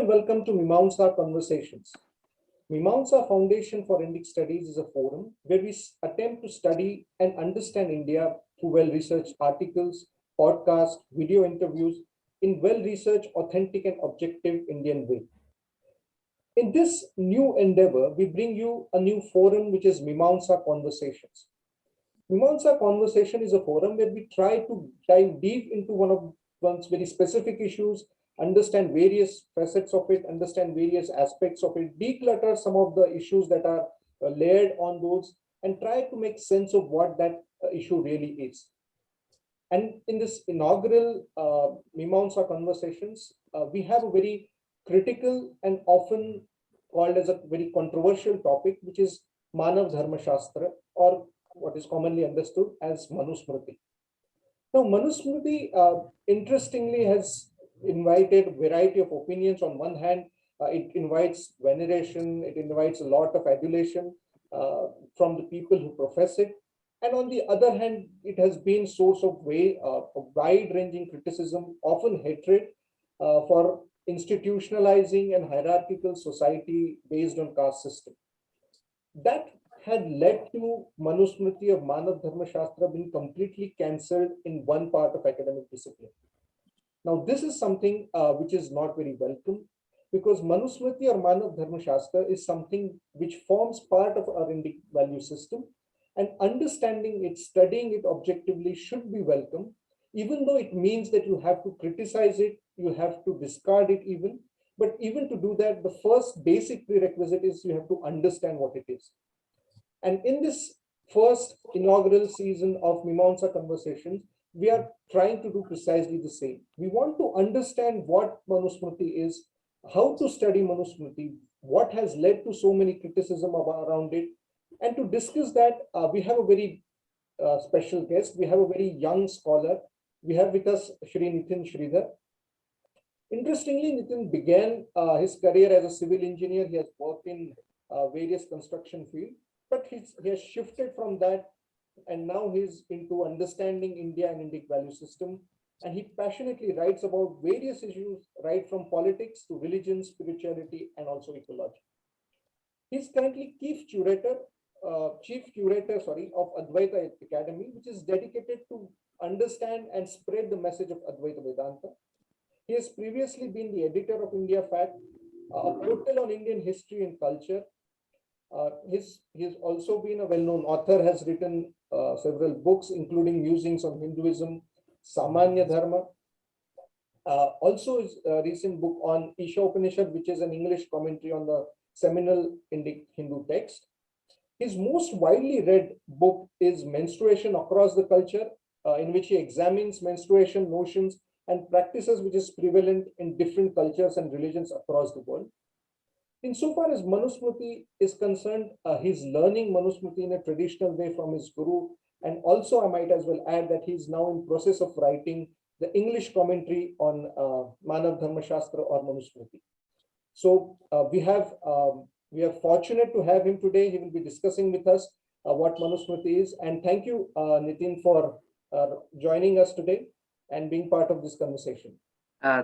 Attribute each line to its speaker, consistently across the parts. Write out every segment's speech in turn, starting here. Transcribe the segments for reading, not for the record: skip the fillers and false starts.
Speaker 1: welcome to Mimamsa Conversations. Mimamsa Foundation for Indic Studies is a forum where we attempt to study and understand India through well-researched articles, podcasts, video interviews in well-researched, authentic and objective Indian way. In this new endeavor, we bring you a new forum which is Mimamsa Conversations. Mimamsa Conversation is a forum where we try to dive deep into one's very specific issues, understand various facets of it, understand various aspects of it, declutter some of the issues that are layered on those, and try to make sense of what that issue really is. And in this inaugural Mimamsa Conversations, we have a very critical and often called as a very controversial topic, which is Manav Dharma Shastra, or what is commonly understood as Manusmriti. Now, Manusmriti, interestingly, has invited a variety of opinions. On one hand, it invites veneration, it invites a lot of adulation from the people who profess it. And on the other hand, it has been source of wide-ranging criticism, often hatred, for institutionalizing and hierarchical society based on caste system. That had led to Manusmriti of Manav Dharma Shastra being completely cancelled in one part of academic discipline. Now, this is something which is not very welcome, because Manusmriti or Manav Dharma Shastra is something which forms part of our Indic value system, and understanding it, studying it objectively should be welcome, even though it means that you have to criticize it, you have to discard it even. But even to do that, the first basic prerequisite is you have to understand what it is. And in this first inaugural season of Mimamsa Conversations, we are trying to do precisely the same. We want to understand what Manusmriti is, how to study Manusmriti, what has led to so many criticism around it. And to discuss that, we have a very special guest. We have a very young scholar. We have with us Shri Nitin Sridhar. Interestingly, Nitin began his career as a civil engineer. He has worked in various construction fields, but he has shifted from that, and now he's into understanding India and Indic value system. And he passionately writes about various issues, right from politics to religion, spirituality, and also ecology. He's currently chief curator of Advaita Academy, which is dedicated to understand and spread the message of Advaita Vedanta. He has previously been the editor of India Fact, a portal on Indian history and culture. He has also been a well-known author, has written several books, including Musings on Hinduism, Samanya Dharma. Also, his recent book on Isha Upanishad, which is an English commentary on the seminal Indic Hindu text. His most widely read book is Menstruation Across the Culture, in which he examines menstruation notions and practices which is prevalent in different cultures and religions across the world. Insofar as Manusmriti is concerned, he's learning Manusmriti in a traditional way from his guru. And also, I might as well add that he's now in process of writing the English commentary on Manav Dharma Shastra or Manusmriti. So we are fortunate to have him today. He will be discussing with us what Manusmriti is. And thank you, Nitin, for joining us today and being part of this conversation.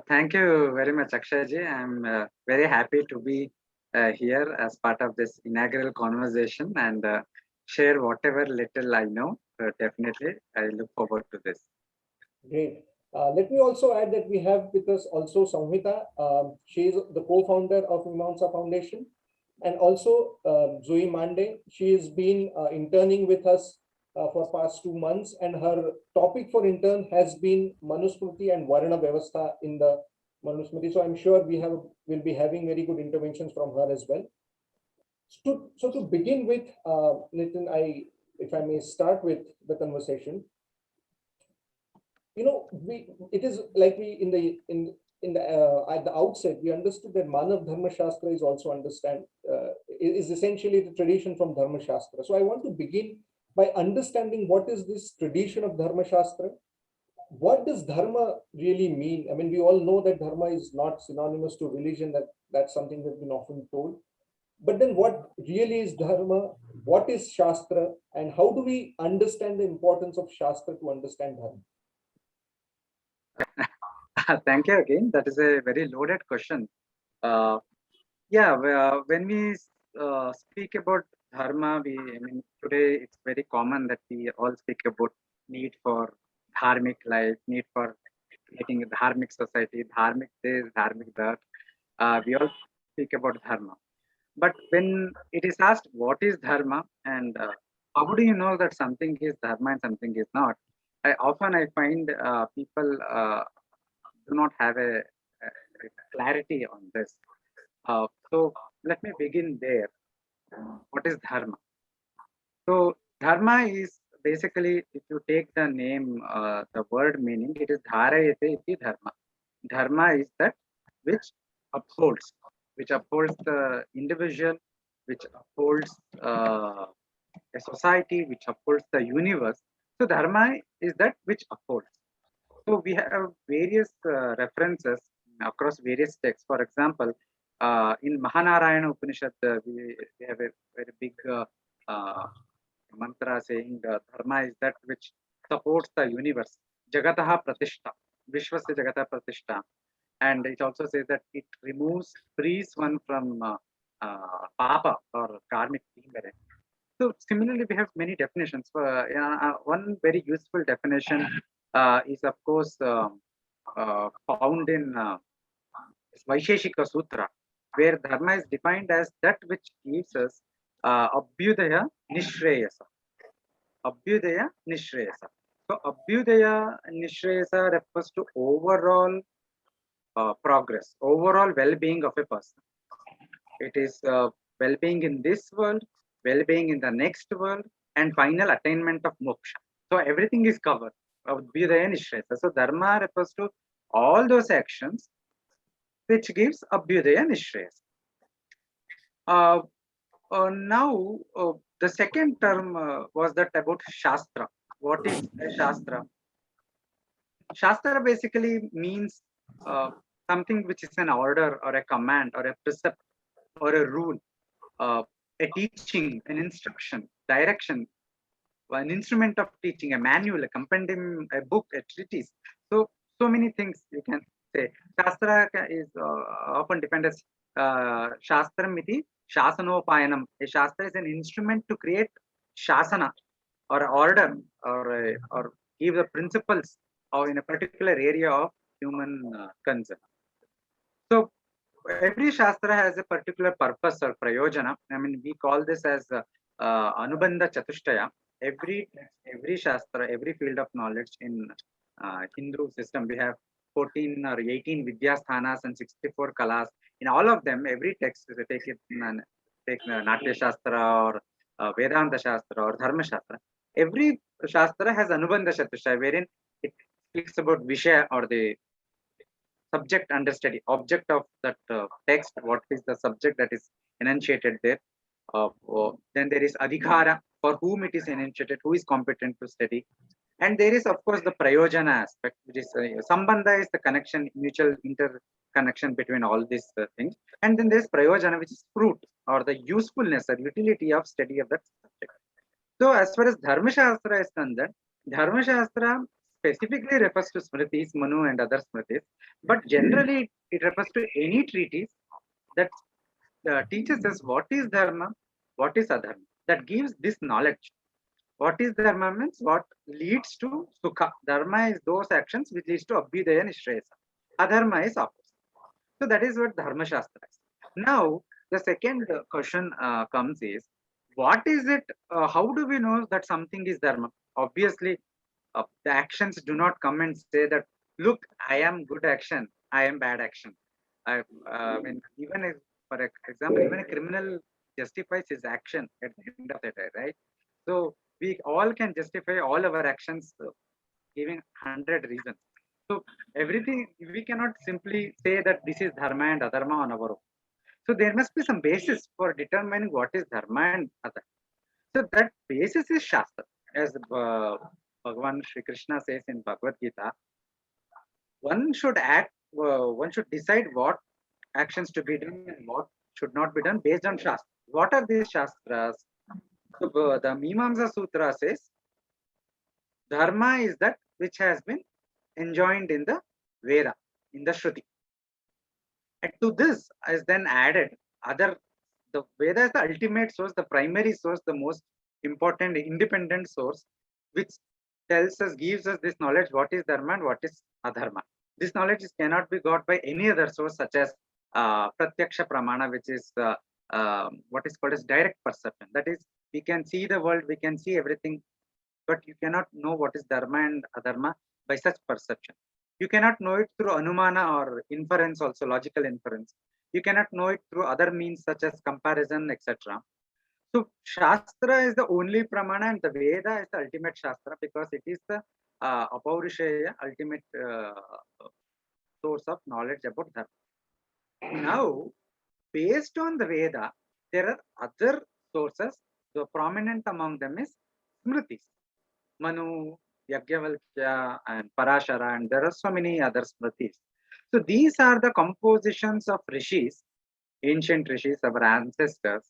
Speaker 2: Thank you very much, Akshay-ji. I'm very happy to be here as part of this inaugural conversation and share whatever little I know. Definitely, I look forward to this.
Speaker 1: Great. Let me also add that we have with us also Samhita. She is the co-founder of Mimamsa Foundation, and also Zoe Mande. She has been interning with us for past 2 months, and her topic for intern has been Manusmriti and Varna Vyavastha in the Manusmriti. So I'm sure we'll be having very good interventions from her as well. So to begin with, Nitin, if I may start with the conversation. It is like at the outset, we understood that Manav Dharma Shastra is also is essentially the tradition from Dharma Shastra. So I want to begin by understanding what is this tradition of Dharma Shastra. What does Dharma really mean? I mean, we all know that Dharma is not synonymous to religion. That's something that's been often told. But then what really is Dharma? What is Shastra? And how do we understand the importance of Shastra to understand Dharma?
Speaker 2: Thank you again. That is a very loaded question. Uh, yeah, when we speak about dharma, I mean, today it's very common that we all speak about need for dharmic life, need for creating a dharmic society, dharmic this, dharmic that. We all speak about dharma. But when it is asked what is dharma and how do you know that something is dharma and something is not, I find people do not have a clarity on this. So let me begin there. What is dharma? So dharma is basically, if you take the name, the word meaning, it is dharayate iti dharma. Dharma is that which upholds, which upholds the individual, which upholds a society, which upholds the universe. So dharma is that which upholds. So we have various references across various texts. For example, in Mahanarayana Upanishad, we have a very big uh, mantra saying dharma is that which supports the universe. Jagataha Pratishta, Vishwasya Jagata Pratishta. And it also says that it frees one from papa or karmic thing. So similarly, we have many definitions. One very useful definition is, of course, found in Vaisheshika Sutra, where dharma is defined as that which gives us abhyudaya nishreyasa. Abhyudaya nishreyasa. So abhyudaya nishreyasa refers to overall progress, overall well-being of a person. It is well-being in this world, well-being in the next world, and final attainment of moksha. So everything is covered. Abhyudaya nishreyasa. So dharma refers to all those actions which gives abhyudaya nishreyasa. Uh, now, the second term was that about Shastra. What is a Shastra? Shastra basically means uh, something which is an order or a command or a precept or a rule, uh, a teaching, an instruction, direction, an instrument of teaching, a manual, a compendium, a book, a treatise. So many things you can say. Shastra is often defined as Shastram iti Shasanopayanam. A Shastra is an instrument to create Shasana or order or give the principles or in a particular area of human concern. So every Shastra has a particular purpose or prayojana. I mean, we call this as Anubandha Chatushtaya. Every Shastra, every field of knowledge in Hindu system, we have 14 or 18 Vidyasthanas and 64 Kalas. In all of them, every text, take Natya Shastra or Vedanta Shastra or Dharma Shastra. Every Shastra has Anubandha Chatushtaya, wherein it speaks about Vishaya or the subject under study, object of that text, what is the subject that is enunciated there. Then there is adhikara, for whom it is enunciated, who is competent to study. And there is, of course, the prayojana aspect, which is sambandha is the connection, mutual interconnection between all these things. And then there's prayojana, which is fruit or the usefulness or utility of study of that subject. So as far as Dharma Shastra is concerned, Dharma Shastra specifically refers to Smritis, Manu and other Smritis, but generally it refers to any treatise that teaches us what is Dharma, what is Adharma, that gives this knowledge. What is Dharma means what leads to Sukha. Dharma is those actions which leads to Abhyudaya Nishreyasa. Adharma is opposite. So that is what Dharma Shastra is. Now, the second question comes is, what is it? How do we know that something is Dharma? Obviously, the actions do not come and say that, look, I am good action, I am bad action. I mean, even if, for example, even a criminal justifies his action at the end of the day, right? So we all can justify all our actions giving 100 reasons. So everything, we cannot simply say that this is dharma and adharma on our own. So there must be some basis for determining what is dharma and adharma. So that basis is Shastra. As Bhagavan Shri Krishna says in Bhagavad Gita, one should decide what actions to be done and what should not be done based on Shastra. What are these Shastras? So the Mimamsa Sutra says, dharma is that which has been enjoined in the Veda, in the Shruti. And to this is then added other, the Veda is the ultimate source, the primary source, the most important independent source, which tells us, gives us this knowledge, what is dharma and what is adharma. This knowledge cannot be got by any other source, such as pratyaksha pramana, which is what is called as direct perception. That is, we can see the world, we can see everything, but you cannot know what is dharma and adharma by such perception. You cannot know it through anumana or inference, also logical inference. You cannot know it through other means such as comparison, etc. So Shastra is the only Pramana and the Veda is the ultimate Shastra because it is the Apaurishaya ultimate source of knowledge about Dharma. Now, based on the Veda, there are other sources. The prominent among them is Smritis. Manu, Yajnavalkya, and Parashara, and there are so many other Smritis. So these are the compositions of rishis, ancient rishis, our ancestors,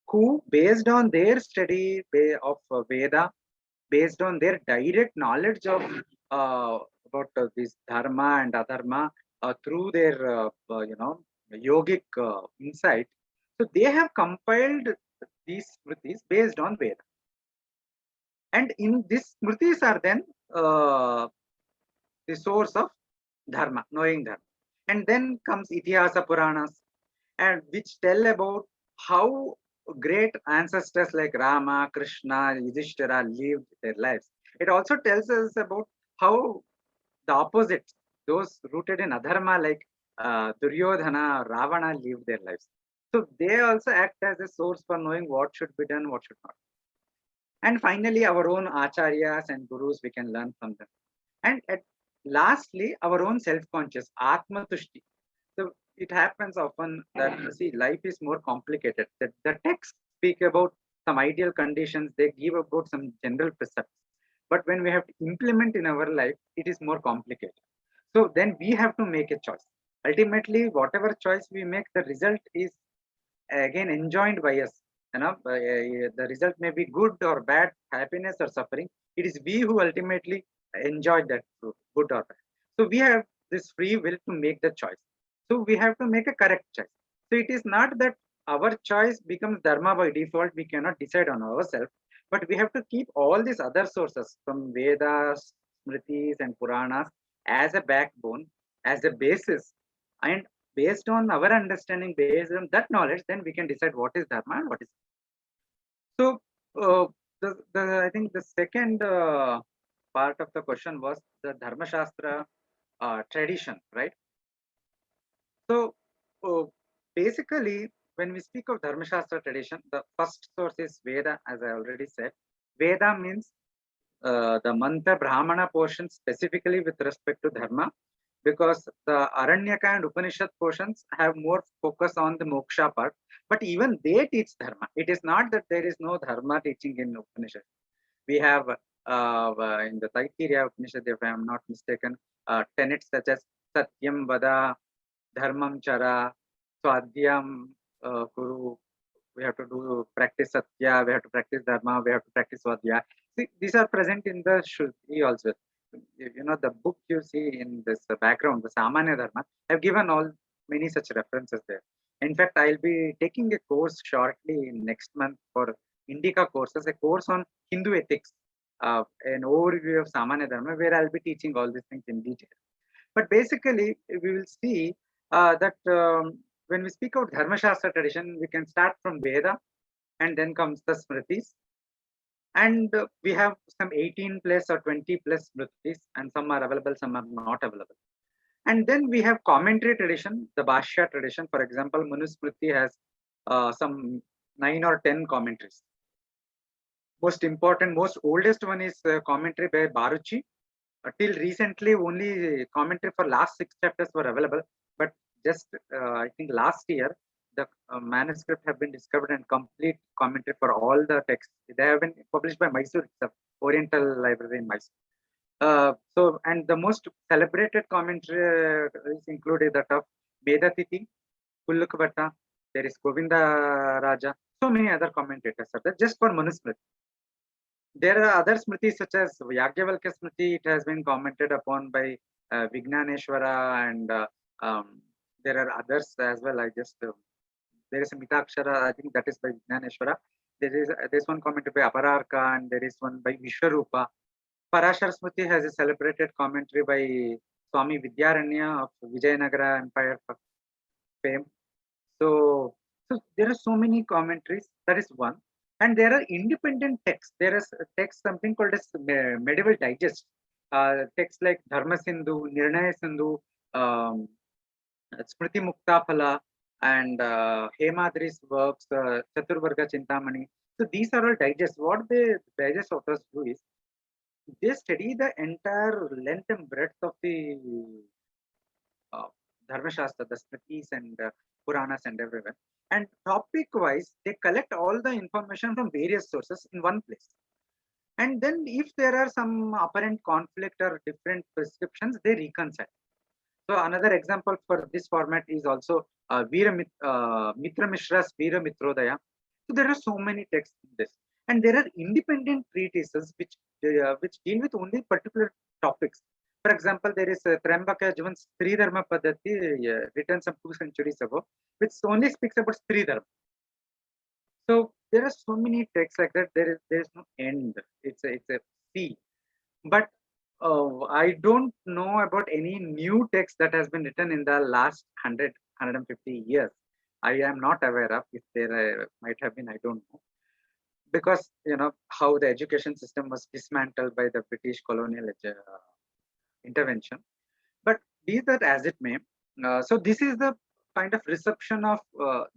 Speaker 2: who, based on their study of Veda, based on their direct knowledge of about this dharma and adharma through their yogic insight, so they have compiled these smritis based on Veda. And in these smritis are then the source of dharma, knowing dharma. And then comes Itihasa Puranas, and which tell about how great ancestors like Rama, Krishna, Yudhishthira lived their lives. It also tells us about how the opposites, those rooted in adharma like Duryodhana, Ravana lived their lives. So they also act as a source for knowing what should be done, what should not. And finally, our own acharyas and gurus, we can learn from them. And lastly, our own self-conscious, Atma Tushti. So it happens often that, see, life is more complicated. The texts speak about some ideal conditions, they give about some general precepts. But when we have to implement in our life, it is more complicated. So then we have to make a choice. Ultimately, whatever choice we make, the result is again enjoined by us. The result may be good or bad, happiness or suffering. It is we who ultimately enjoy that fruit, good or bad. So we have this free will to make the choice. So we have to make a correct choice. So it is not that our choice becomes dharma by default. We cannot decide on ourselves, but we have to keep all these other sources from Vedas, Smritis, and Puranas as a backbone, as a basis, and based on our understanding, based on that knowledge, then we can decide what is dharma and what is. So I think the second part of the question was the Dharma Shastra tradition, right? So basically, when we speak of Dharma Shastra tradition, the first source is Veda, as I already said. Veda means the mantra Brahmana portion specifically with respect to Dharma, because the Aranyaka and Upanishad portions have more focus on the moksha part, but even they teach Dharma. It is not that there is no Dharma teaching in Upanishad. We have in the Taittiriya Upanishad, if I am not mistaken, tenets such as Satyam Vada, Dharmam Chara, Swadhyam Kuru. We have to do practice Satya, we have to practice Dharma, we have to practice Swadhyaya. See, these are present in the Shruti also. You know, the book you see in this background, the Samanya Dharma, I've given all many such references there. In fact, I'll be taking a course shortly next month for Indica courses, a course on Hindu ethics, an overview of Samanya Dharma, where I'll be teaching all these things in detail. But basically, we will see that when we speak of Dharma Shastra tradition, we can start from Veda, and then comes the Smritis. And we have some 18 plus or 20 plus Smritis, and some are available, some are not available. And then we have commentary tradition, the Bhashya tradition. For example, Manusmriti has some 9 or 10 commentaries. Most important, most oldest one is commentary by Baruchi. Till recently, only commentary for last 6 chapters were available. But just I think last year, the manuscript have been discovered and complete commentary for all the texts. They have been published by Mysore itself, Oriental Library in Mysore. And the most celebrated commentary is included that of Vedatiti, Kullukbhatta, there is Govinda Raja, so many other commentators are there just for Manusmriti. There are other Smritis such as Yajnavalkya Smriti, it has been commented upon by Vijnaneshwara and there are others as well. I just there is a Mitakshara, I think that is by Vijnaneshwara. There's one commentary by Apararka, and there is one by Vishwarupa. Parashar Smriti has a celebrated commentary by Swami Vidyaranya of Vijayanagara Empire fame. So, so there are so many commentaries. That is one, and there are independent texts. There is a text something called as medieval digest. Texts like Dharma Sindhu, Nirnaya Sindhu, um, Smriti Muktaphala, and Hemadri's works, Chaturvarga Chintamani. So these are all digests. What the digest authors do is they study the entire length and breadth of the uh, Dharma Shastra, the Smritis and Puranas and everywhere. And topic wise, they collect all the information from various sources in one place. And then if there are some apparent conflict or different prescriptions, they reconcile. So another example for this format is also Mitra Mishra's Veera Mitrodaya. So there are so many texts in this, and there are independent treatises which deal with only particular topics. For example, there is Trambaka Javan's Stri Dharma Paddhati, written some 2 centuries ago, which only speaks about Stri Dharma. So there are so many texts like that. There is no end. It's a sea. But I don't know about any new text that has been written in the last 150 years. I am not aware of. If there might have been, I don't know. Because you know how the education system was dismantled by the British colonial intervention. But be that as it may, so this is the kind of reception of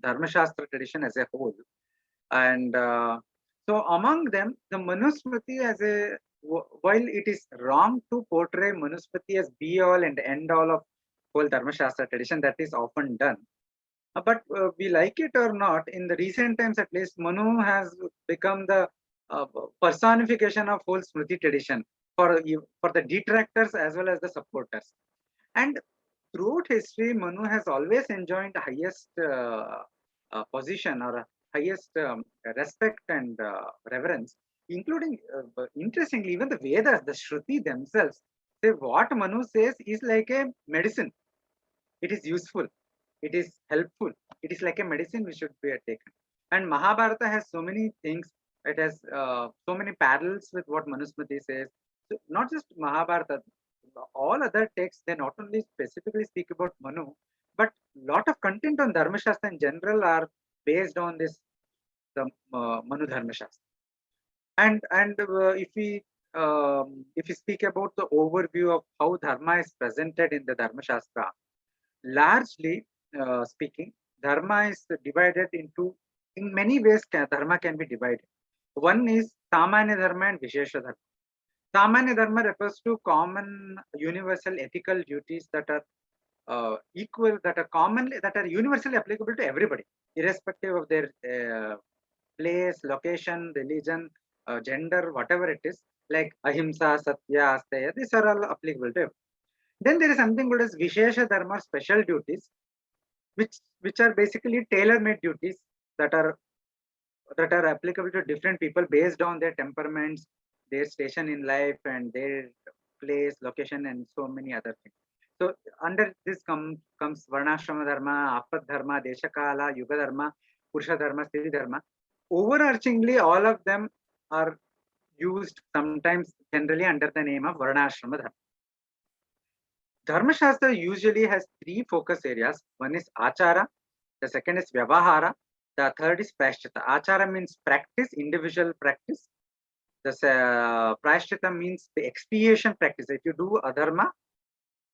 Speaker 2: Dharma Shastra tradition as a whole. And so among them, the Manusmriti as a, while it is wrong to portray Manusmriti as be all and end all of whole Dharma Shastra tradition, that is often done. But we like it or not, in the recent times at least, Manu has become the uh, personification of whole Smriti tradition for the detractors as well as the supporters. And throughout history, Manu has always enjoyed the highest position or highest respect and reverence, including, interestingly, even the Vedas, the Shruti themselves, say what Manu says is like a medicine. It is useful. It is helpful. It is like a medicine which should be taken. And Mahabharata has so many things. It has so many parallels with what Manusmriti says. So not just Mahabharata, all other texts, they not only specifically speak about Manu, but lot of content on Dharma Shastra in general are based on this the Manu Dharma Shastra. And if we speak about the overview of how Dharma is presented in the Dharma Shastra, largely speaking, Dharma is divided into, in many ways, Dharma can be divided. One is Samanya Dharma and Vishesha Dharma. Samanya Dharma refers to common universal ethical duties that are equal, that are universally applicable to everybody, irrespective of their place, location, religion, gender, whatever it is, like Ahimsa, Satya, Asteya, these are all applicable to everyone. Then there is something called as Vishesha Dharma, special duties, which are basically tailor-made duties that are applicable to different people based on their temperaments, their station in life, and their place, location, and so many other things. So under this comes Varnashrama Dharma, Apat Dharma, Deshakala, Yuga Dharma, Purusha Dharma, Sthiti Dharma. Overarchingly, all of them are used sometimes generally under the name of Varnashrama Dharma. Dharma Shastra usually has 3 focus areas. One is Achara, the second is Vyavahara, the third is Prashchita. Achara means practice, individual practice. The Prashchita means the expiation practice. If you do adharma,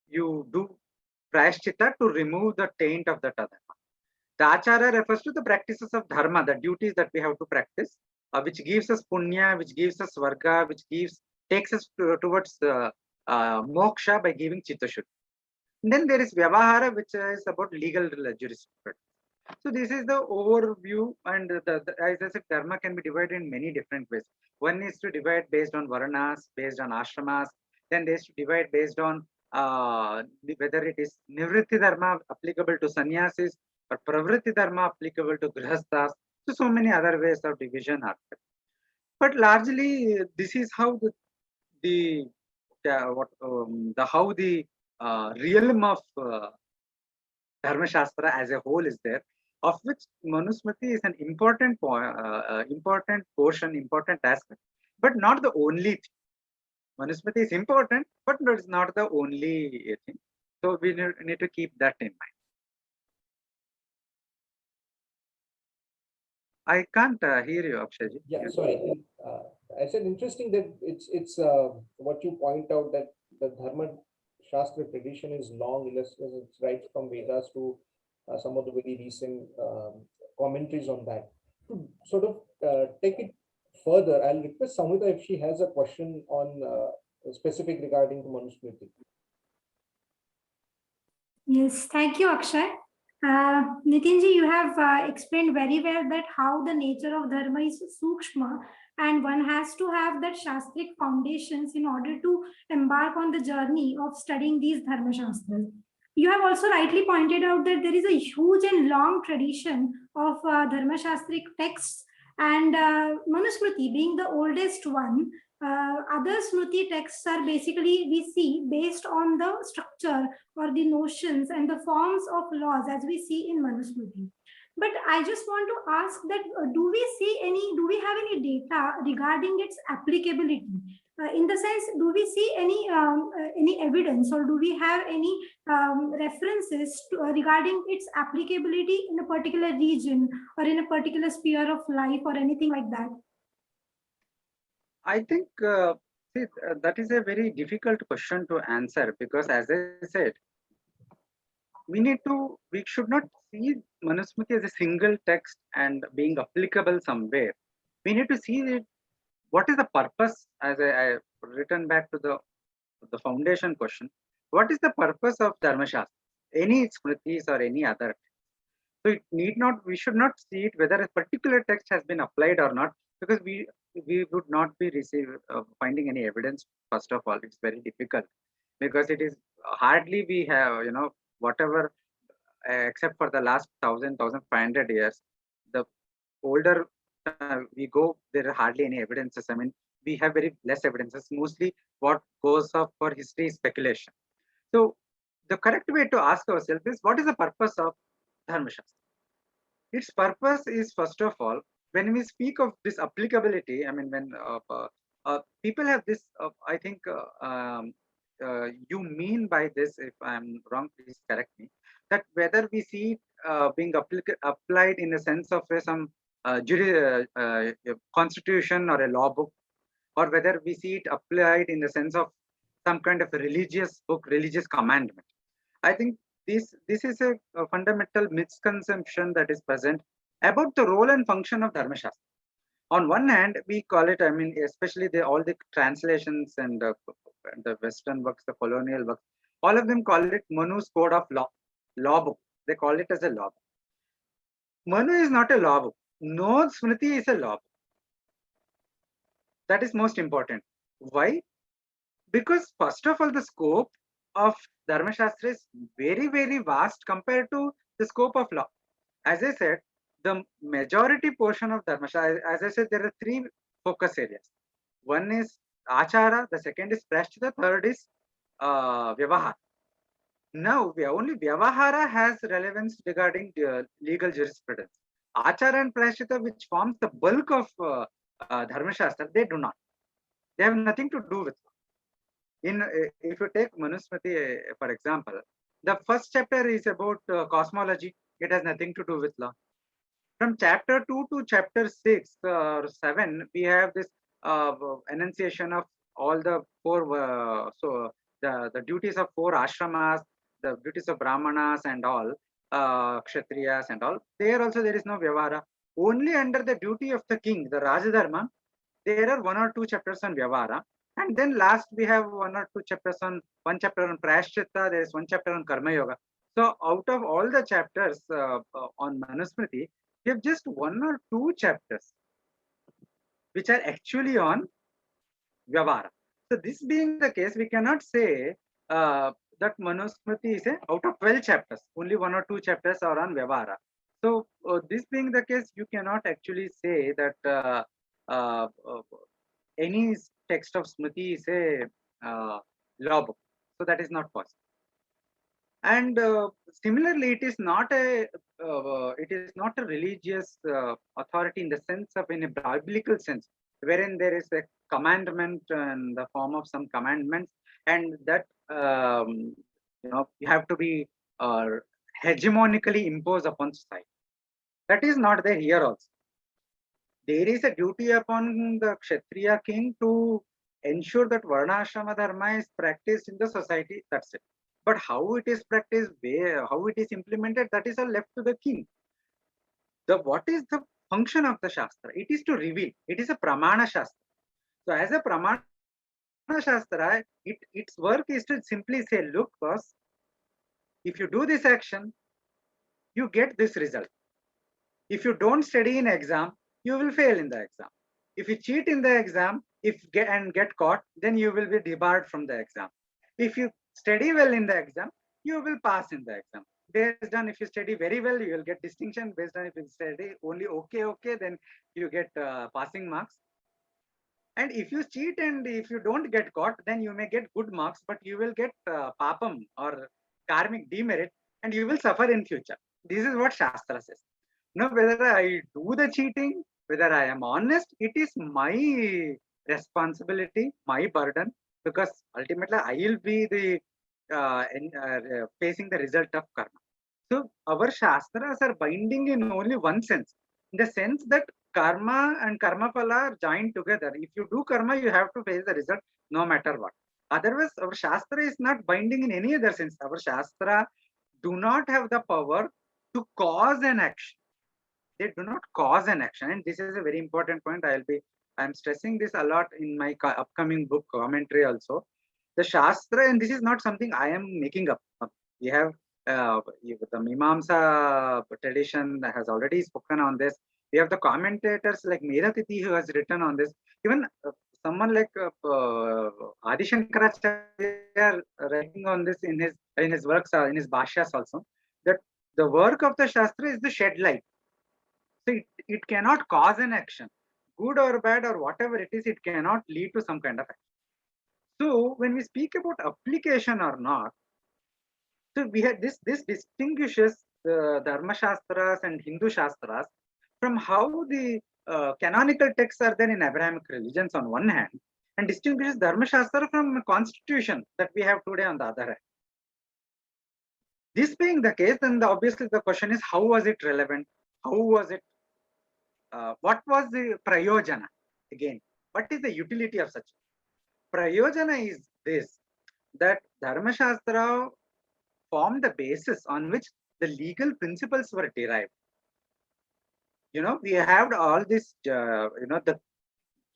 Speaker 2: you do Prashchita to remove the taint of that adharma. The Achara refers to the practices of dharma, the duties that we have to practice, which gives us punya, which gives us varga, which takes us towards moksha by giving chitta shuddhi. Then there is Vyavahara, which is about legal jurisprudence. So this is the overview, and as I said, dharma can be divided in many different ways. One is to divide based on varanas, based on ashramas. Then there is to divide based on whether it is nivritti dharma applicable to sannyasis or pravritti dharma applicable to grihasthas. So many other ways of division are there. But largely, this is how the realm of Dharma Shastra as a whole is there, of which Manusmriti is an important portion, important aspect, but not the only thing. Manusmriti is important, but it's not the only thing. So we need to keep that in mind. I can't hear you, Akshayji.
Speaker 1: Yeah, sorry. I said interesting that it's what you point out, that the Dharma Shastra tradition is long, it's right from Vedas to some of the very recent commentaries on that. To sort of take it further, I'll request Samhita if she has a question on specific regarding to Manusmriti.
Speaker 3: Yes, thank you, Akshay. Nitinji, you have explained very well that how the nature of dharma is sukshma, and one has to have that shastric foundations in order to embark on the journey of studying these dharma shastras. You have also rightly pointed out that there is a huge and long tradition of dharma shastric texts, and Manusmriti being the oldest one. Other Smriti texts are basically, we see, based on the structure or the notions and the forms of laws as we see in Manusmriti. But I just want to ask that do we have any data regarding its applicability? In the sense, do we see any evidence, or do we have any references regarding its applicability in a particular region or in a particular sphere of life or anything like that?
Speaker 2: I think that is a very difficult question to answer, because, as I said, we should not see Manusmriti as a single text and being applicable somewhere. We need to see it, what is the purpose, as I return back to the foundation question. What is the purpose of Dharma Shastra? Any Smritis or any other? So we should not see it whether a particular text has been applied or not, because we would not be finding any evidence. First of all, it's very difficult, because it is hardly we have, whatever, except for the last 1,500 years, the older we go, there are hardly any evidences. I mean, we have very less evidences. Mostly what goes up for history is speculation. So the correct way to ask ourselves is, what is the purpose of Dharma Shastra? Its purpose is, first of all, when we speak of this applicability, I mean, when people have this, I think you mean by this, if I'm wrong, please correct me, that whether we see it being applied in the sense of some constitution or a law book, or whether we see it applied in the sense of some kind of a religious book, religious commandment. I think this is a fundamental misconception that is present about the role and function of Dharma Shastra. On one hand, we call it, I mean, especially all the translations and the Western works, the colonial works, all of them call it Manu's Code of Law book. They call it as a law book. Manu is not a law book. No Smriti is a law book. That is most important. Why? Because first of all, the scope of Dharma Shastra is very, very vast compared to the scope of law. As I said, the majority portion of Dharma Shastra, as I said, there are three focus areas. One is Achara, the second is Prashtita, third is Vyavahara. Now, only Vyavahara has relevance regarding legal jurisprudence. Achara and Prashtita, which forms the bulk of Dharma Shastra, they do not. They have nothing to do with law. If you take Manusmriti, for example, the first chapter is about cosmology. It has nothing to do with law. From chapter 2 to chapter 6 or 7, we have this enunciation of all the four, the duties of four ashramas, the duties of brahmanas and all, kshatriyas and all. There also there is no vyavahara. Only under the duty of the king, the Rajadharma, there are one or two chapters on vyavahara. And then last we have one chapter on Prashchitta, there is one chapter on Karma Yoga. So out of all the chapters on Manusmriti, we have just one or two chapters which are actually on Vyavahara. So this being the case, we cannot say that Manusmriti is out of 12 chapters, only one or two chapters are on Vyavahara. So this being the case, you cannot actually say that any text of Smriti is a law book. So that is not possible. And similarly, it is not a religious authority in the sense of, in a biblical sense, wherein there is a commandment in the form of some commandments, and that you have to be uh, hegemonically imposed upon society. That is not there here also. There is a duty upon the Kshatriya king to ensure that Varnashrama Dharma is practiced in the society. That's it. But how it is practiced, how it is implemented, that is all left to the king. What is the function of the Shastra? It is to reveal. It is a Pramana Shastra. So as a Pramana Shastra, its work is to simply say, look, boss, if you do this action, you get this result. If you don't study in exam, you will fail in the exam. If you cheat in the exam, get caught, then you will be debarred from the exam. If you study well in the exam, you will pass in the exam. Based on, if you study very well, you will get distinction. Based on if you study only okay, then you get passing marks. And if you cheat and if you don't get caught, then you may get good marks, but you will get papam or karmic demerit, and you will suffer in future. This is what Shastra says. Now, whether I do the cheating, whether I am honest, it is my responsibility, my burden, because ultimately I will be the facing the result of karma. So our Shastras are binding in only one sense, in the sense that karma and karma phala are joined together. If you do karma, you have to face the result no matter what. Otherwise, our Shastra is not binding in any other sense. Our Shastra do not have the power to cause an action. They do not cause an action, and this is a very important point. I'm stressing this a lot in my upcoming book commentary also. The Shastra, and this is not something I am making up. We have the Mimamsa tradition has already spoken on this. We have the commentators like Medatithi who has written on this. Even someone like Adi Shankaracharya writing on this in his works, in his bhashyas also, that the work of the Shastra is to shed light. So it cannot cause an action, good or bad or whatever it is, it cannot lead to some kind of action. So when we speak about application or not, so we have this distinguishes Dharma Shastras and Hindu Shastras from how the canonical texts are there in Abrahamic religions on one hand, and distinguishes Dharma Shastra from constitution that we have today on the other hand. This being the case, then obviously the question is, how was it relevant? How was it? What was the prayojana? Again, what is the utility of such? Prayojana is this, that Dharma Shastra formed the basis on which the legal principles were derived. We have all this, the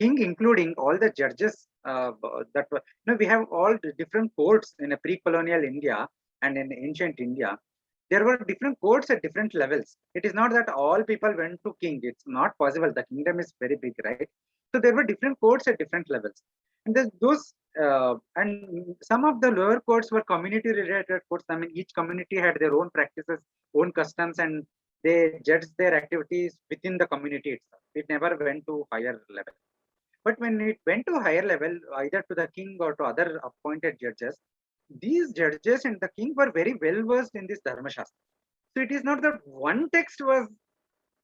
Speaker 2: king, including all the judges that were, we have all the different courts in a pre-colonial India and in ancient India. There were different courts at different levels. It is not that all people went to king. It's not possible. The kingdom is very big, right? So there were different courts at different levels. And and some of the lower courts were community-related courts. I mean, each community had their own practices, own customs, and they judged their activities within the community itself. It never went to higher level. But when it went to higher level, either to the king or to other appointed judges, these judges and the king were very well versed in this Dharma Shastra. So it is not that one text was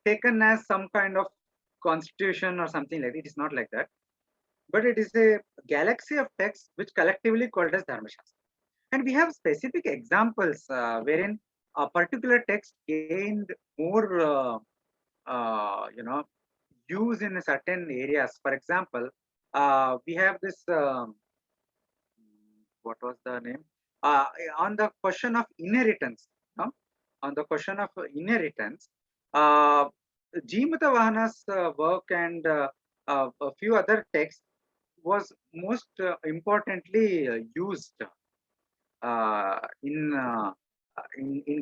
Speaker 2: taken as some kind of constitution or something like that. It is not like that. But it is a galaxy of texts which collectively called as Dharma Shastra. And we have specific examples wherein a particular text gained more, use in certain areas. For example, we have this. What was the name? On the question of inheritance. No? On the question of inheritance, G. Mutavahana's work and a few other texts was most importantly used in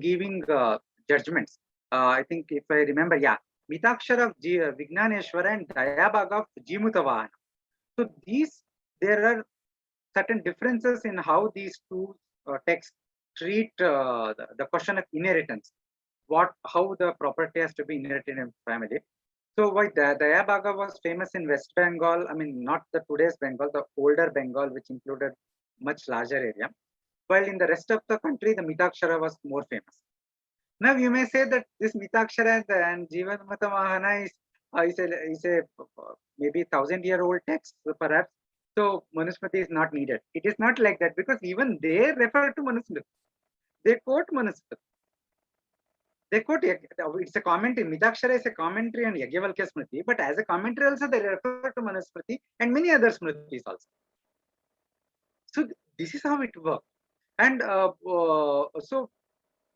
Speaker 2: giving judgments. I think if I remember, yeah, Mitakshar of Vignaneshwara and Dayabhaga of G. Mutavahana. So there are certain differences in how these two texts treat the question of inheritance. How the property has to be inherited in family. So why Dayabhaga was famous in West Bengal, I mean, not the today's Bengal, the older Bengal, which included much larger area. while in the rest of the country, the Mitakshara was more famous. Now you may say that this Mitakshara and Jivanamata Mahana is a maybe 1,000-year-old text, perhaps. So Manusmriti is not needed. It is not like that, because even they refer to Manusmriti. They quote Manusmriti. They quote, it's a commentary. Mitakshara is a commentary on Yajnavalkya Smriti, but as a commentary also they refer to Manusmriti and many other Smritis also. So this is how it works. And so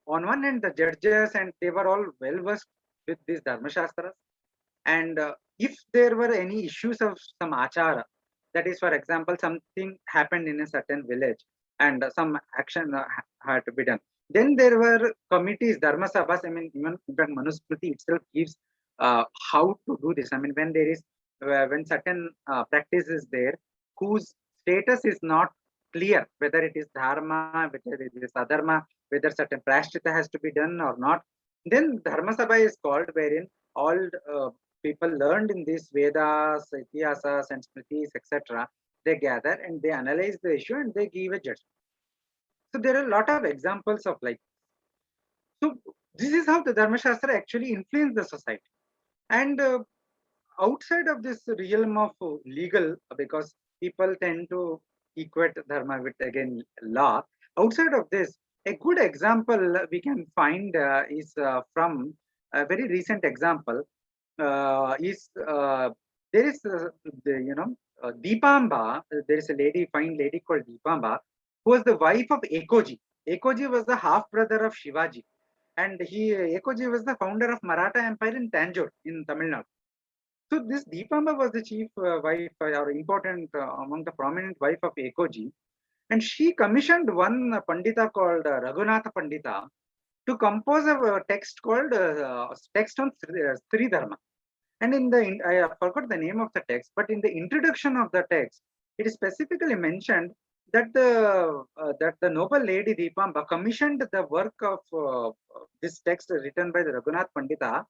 Speaker 2: on one hand, the judges and they were all well versed with these Dharma Shastras. And if there were any issues of some achara, that is, for example, something happened in a certain village and some action had to be done, then there were committees, Dharma Sabhas. I mean, even Manusmriti itself gives how to do this. I mean, when there is, when certain practice is there, whose status is not clear, whether it is Dharma, whether it is Adharma, whether certain prashrita has to be done or not, then Dharma Sabha is called, wherein all people learned in these Vedas, Itihasas and Smritis, etc. They gather and they analyze the issue and they give a judgment. So there are a lot of examples of like. So this is how the Dharma Shastra actually influenced the society. And outside of this realm of legal, because people tend to equate dharma with again law, outside of this, a good example we can find is from a very recent example is there is Deepamba. There is a lady, fine lady called Deepamba, who was the wife of Ekoji. Ekoji was the half brother of Shivaji, and Ekoji was the founder of Maratha Empire in Tanjore in Tamil Nadu. So this Deepamba was the chief wife or important among the prominent wife of Ekoji, and she commissioned one Pandita called Raghunatha Pandita to compose a text called text on Sri Dharma. And in the I forgot the name of the text, but in the introduction of the text, it is specifically mentioned that the noble lady Deepamba commissioned the work of this text written by the Raghunath Pandita,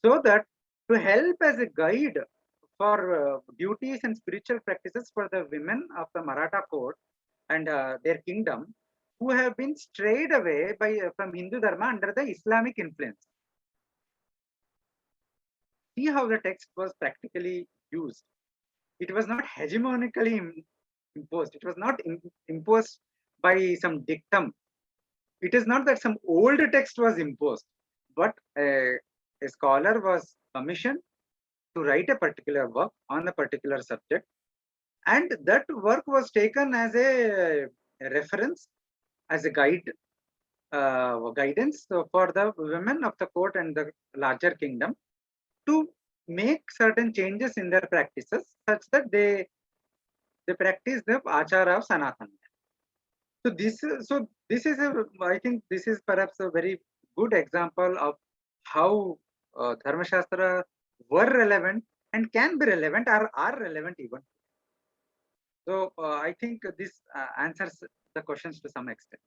Speaker 2: so that to help as a guide for duties and spiritual practices for the women of the Maratha court and their kingdom, who have been strayed away by from Hindu Dharma under the Islamic influence. See how the text was practically used. It was not hegemonically imposed. It was not imposed by some dictum. It is not that some old text was imposed, but a scholar was commissioned to write a particular work on a particular subject, and that work was taken as a reference, as a guide, guidance for the women of the court and the larger kingdom to make certain changes in their practices, such that they practice the achara of Sanatana. So this is I think this is perhaps a very good example of how Dharma Shastra were relevant and can be relevant or are relevant even. So I think this answers the questions to some extent.